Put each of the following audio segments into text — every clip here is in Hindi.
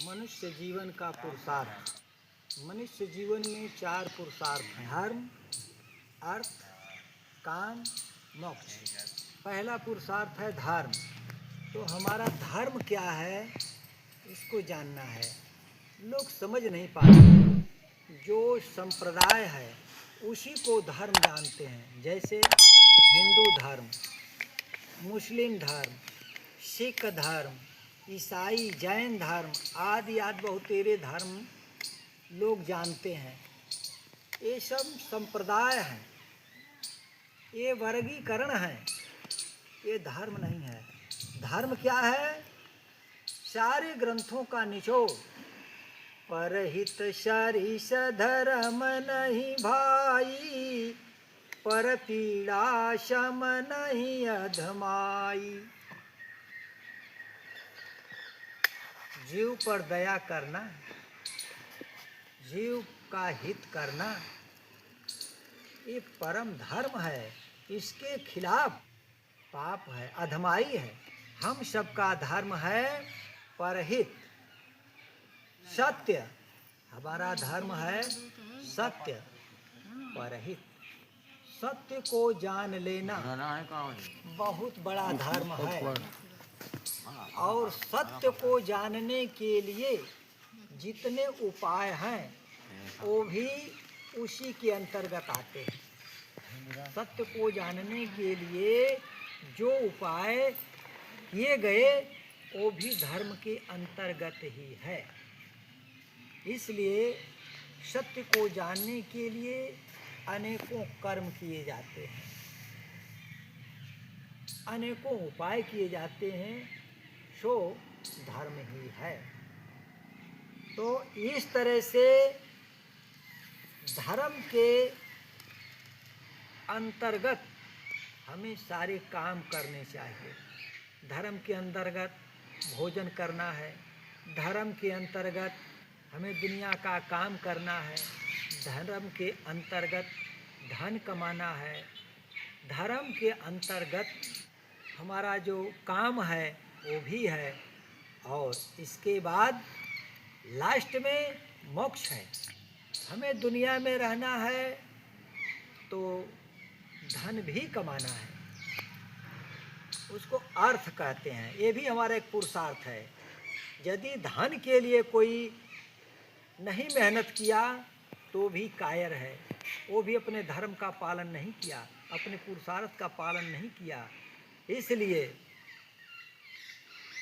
मनुष्य जीवन का पुरुषार्थ। मनुष्य जीवन में 4 पुरुषार्थ हैं: धर्म, अर्थ, काम, मोक्ष। पहला पुरुषार्थ है धर्म। तो हमारा धर्म क्या है इसको जानना है। लोग समझ नहीं पाते। जो संप्रदाय है उसी को धर्म जानते हैं। जैसे हिंदू धर्म, मुस्लिम धर्म, सिख धर्म, ईसाई, जैन धर्म आदि आदि बहुतेरे धर्म लोग जानते हैं। ये सब संप्रदाय हैं, ये वर्गीकरण है, ये धर्म नहीं है। धर्म क्या है? सारे ग्रंथों का निचोड़। परहित सरिस धर्म नहीं भाई, पर पीड़ा शम नहीं अधमाई। जीव पर दया करना, जीव का हित करना, ये परम धर्म है। इसके खिलाफ पाप है, अधमाई है। हम सबका धर्म है परहित, सत्य। हमारा धर्म है सत्य, परहित। सत्य को जान लेना बहुत बड़ा धर्म है। और सत्य को जानने के लिए जितने उपाय हैं वो भी उसी के अंतर्गत आते हैं। सत्य को जानने के लिए जो उपाय किए गए वो भी धर्म के अंतर्गत ही है। इसलिए सत्य को जानने के लिए अनेकों कर्म किए जाते हैं, अनेकों उपाय किए जाते हैं, सो धर्म ही है। तो इस तरह से धर्म के अंतर्गत हमें सारे काम करने चाहिए। धर्म के अंतर्गत भोजन करना है, धर्म के अंतर्गत हमें दुनिया का काम करना है, धर्म के अंतर्गत धन कमाना है, धर्म के अंतर्गत हमारा जो काम है वो भी है। और इसके बाद लास्ट में मोक्ष है। हमें दुनिया में रहना है तो धन भी कमाना है, उसको अर्थ कहते हैं। ये भी हमारा एक पुरुषार्थ है। यदि धन के लिए कोई नहीं मेहनत किया तो भी कायर है, वो भी अपने धर्म का पालन नहीं किया, अपने पुरुषार्थ का पालन नहीं किया। इसलिए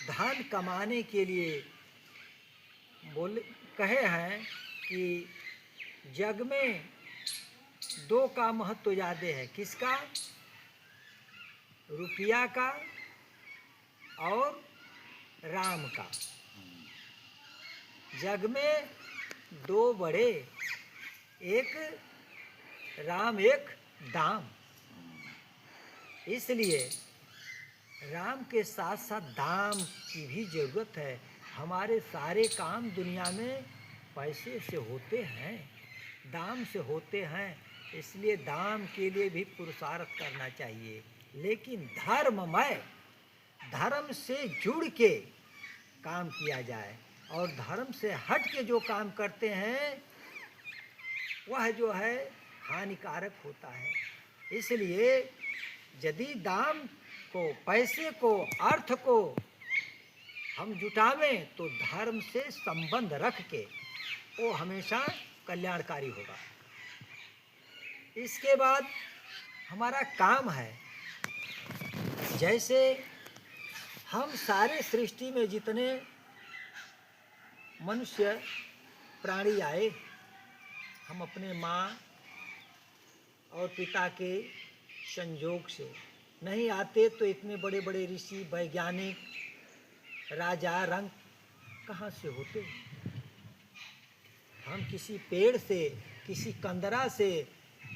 धन कमाने के लिए कहे हैं कि जग में 2 का महत्व ज़्यादा है। किसका? रुपया का और राम का। जग में 2 बड़े, एक राम एक दाम। इसलिए राम के साथ साथ दाम की भी ज़रूरत है। हमारे सारे काम दुनिया में पैसे से होते हैं, दाम से होते हैं। इसलिए दाम के लिए भी पुरुषार्थ करना चाहिए। लेकिन धर्ममय, धर्म से जुड़ के काम किया जाए। और धर्म से हट के जो काम करते हैं वह जो है हानिकारक होता है। इसलिए यदि दाम को, पैसे को, अर्थ को हम जुटावें तो धर्म से संबंध रख के वो हमेशा कल्याणकारी होगा। इसके बाद हमारा काम है। जैसे हम सारे सृष्टि में जितने मनुष्य प्राणी आए, हम अपने माँ और पिता के संयोग से नहीं आते तो इतने बड़े बड़े ऋषि, वैज्ञानिक, राजा, रंग कहाँ से होते? हम किसी पेड़ से, किसी कंदरा से,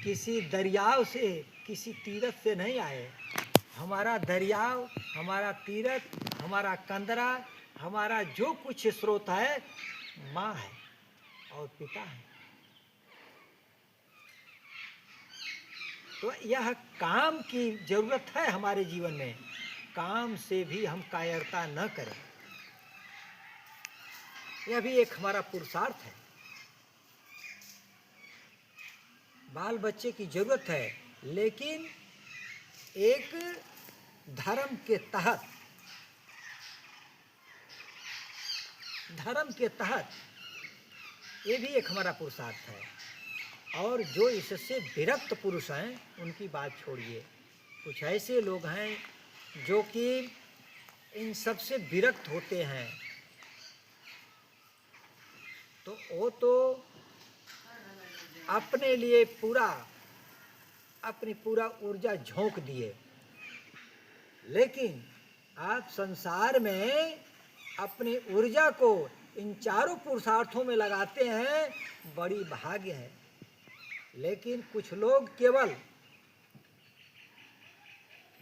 किसी दरियाव से, किसी तीरथ से नहीं आए। हमारा दरियाव, हमारा तीरथ, हमारा कंदरा, हमारा जो कुछ स्रोत है माँ है और पिता है। तो यह काम की जरूरत है हमारे जीवन में। काम से भी हम कायरता न करें। यह भी एक हमारा पुरुषार्थ है। बाल बच्चे की जरूरत है, लेकिन एक धर्म के तहत ये भी एक हमारा पुरुषार्थ है। और जो इससे विरक्त पुरुष हैं उनकी बात छोड़िए। कुछ ऐसे लोग हैं जो कि इन सब से विरक्त होते हैं, तो वो तो अपने लिए अपनी पूरा ऊर्जा झोंक दिए। लेकिन आप संसार में अपनी ऊर्जा को इन चारों पुरुषार्थों में लगाते हैं, बड़ी भाग्य है। लेकिन कुछ लोग केवल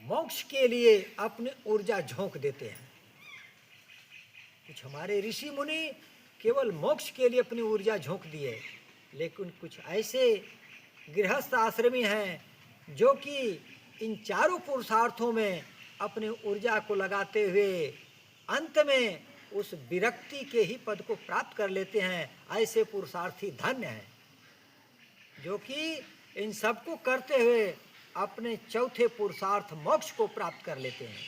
मोक्ष के लिए अपनी ऊर्जा झोंक देते हैं। कुछ हमारे ऋषि मुनि केवल मोक्ष के लिए अपनी ऊर्जा झोंक दिए, लेकिन कुछ ऐसे गृहस्थ आश्रमी हैं जो कि इन चारों पुरुषार्थों में अपनी ऊर्जा को लगाते हुए अंत में उस विरक्ति के ही पद को प्राप्त कर लेते हैं। ऐसे पुरुषार्थी धन्य हैं जो कि इन सबको करते हुए अपने चौथे पुरुषार्थ मोक्ष को प्राप्त कर लेते हैं।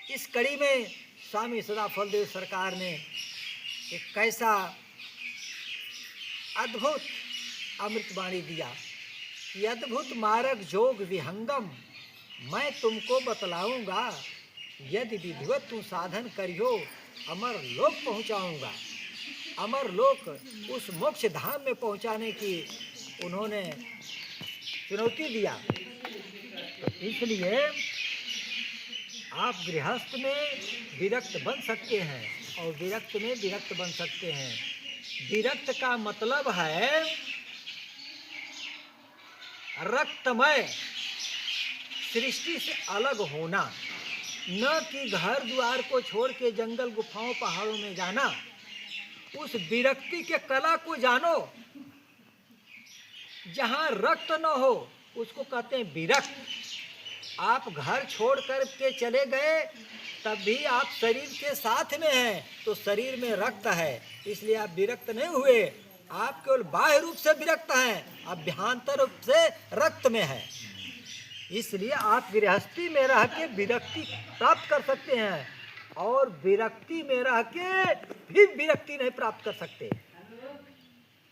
इस कड़ी में स्वामी सदाफलदेव सरकार ने एक कैसा अद्भुत अमृतवाणी दिया कि अद्भुत मार्ग जोग विहंगम मैं तुमको बतलाऊंगा, यदि विधिवत तू साधन करियो अमर लोक पहुंचाऊंगा। अमर लोक उस मोक्ष धाम में पहुंचाने की उन्होंने चुनौती दिया। तो इसलिए आप गृहस्थ में विरक्त बन सकते हैं और विरक्त में विरक्त बन सकते हैं। विरक्त का मतलब है रक्तमय सृष्टि से अलग होना, न कि घर द्वार को छोड़ के जंगल गुफाओं पहाड़ों में जाना। उस विरक्ति के कला को जानो। जहां रक्त न हो उसको कहते हैं विरक्त। आप घर छोड़ कर के चले गए तब भी आप शरीर के साथ में हैं, तो शरीर में रक्त है, इसलिए आप विरक्त नहीं हुए। आप केवल बाह्य रूप से विरक्त हैं, अभ्यंतर रूप से रक्त में है। इसलिए आप गृहस्थी में रह के विरक्ति प्राप्त कर सकते हैं और विरक्ति में रह के भी विरक्ति नहीं प्राप्त कर सकते।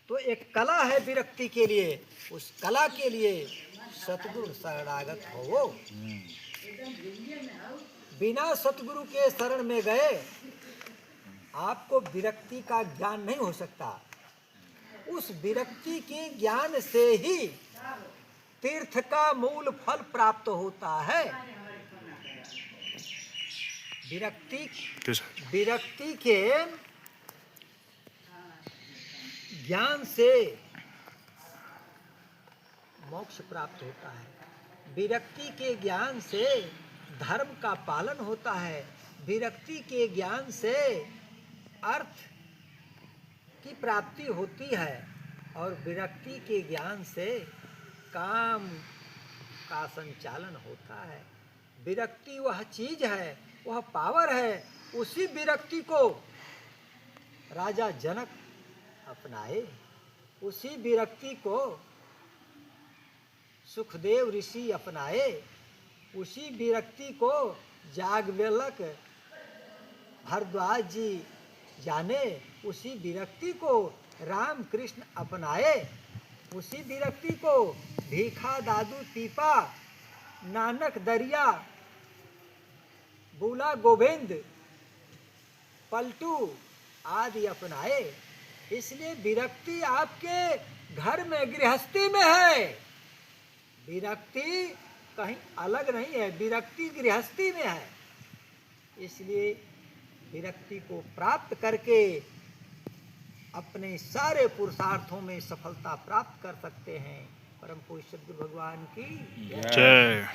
तो एक कला है विरक्ति के लिए, उस कला के लिए सतगुरु शरणागत हो। बिना सतगुरु के शरण में गए आपको विरक्ति का ज्ञान नहीं हो सकता। उस विरक्ति के ज्ञान से ही तीर्थ का मूल फल प्राप्त होता है। विरक्ति के ज्ञान से मोक्ष प्राप्त होता है। विरक्ति के ज्ञान से धर्म का पालन होता है। विरक्ति के ज्ञान से अर्थ की प्राप्ति होती है और विरक्ति के ज्ञान से काम का संचालन होता है। विरक्ति वह चीज है, वह पावर है। उसी विरक्ति को राजा जनक अपनाए, उसी विरक्ति को सुखदेव ऋषि अपनाए, उसी विरक्ति को याज्ञवल्क्य भारद्वाज जी जाने, उसी विरक्ति को राम कृष्ण अपनाए, उसी विरक्ति को भीखा दादू पीपा नानक दरिया बूला गोविंद पलटू आदि अपनाए। इसलिए विरक्ति आपके घर में गृहस्थी में है। विरक्ति कहीं अलग नहीं है, विरक्ति गृहस्थी में है। इसलिए विरक्ति को प्राप्त करके अपने सारे पुरुषार्थों में सफलता प्राप्त कर सकते हैं। परम पूज्य सद्गुरु भगवान की जय।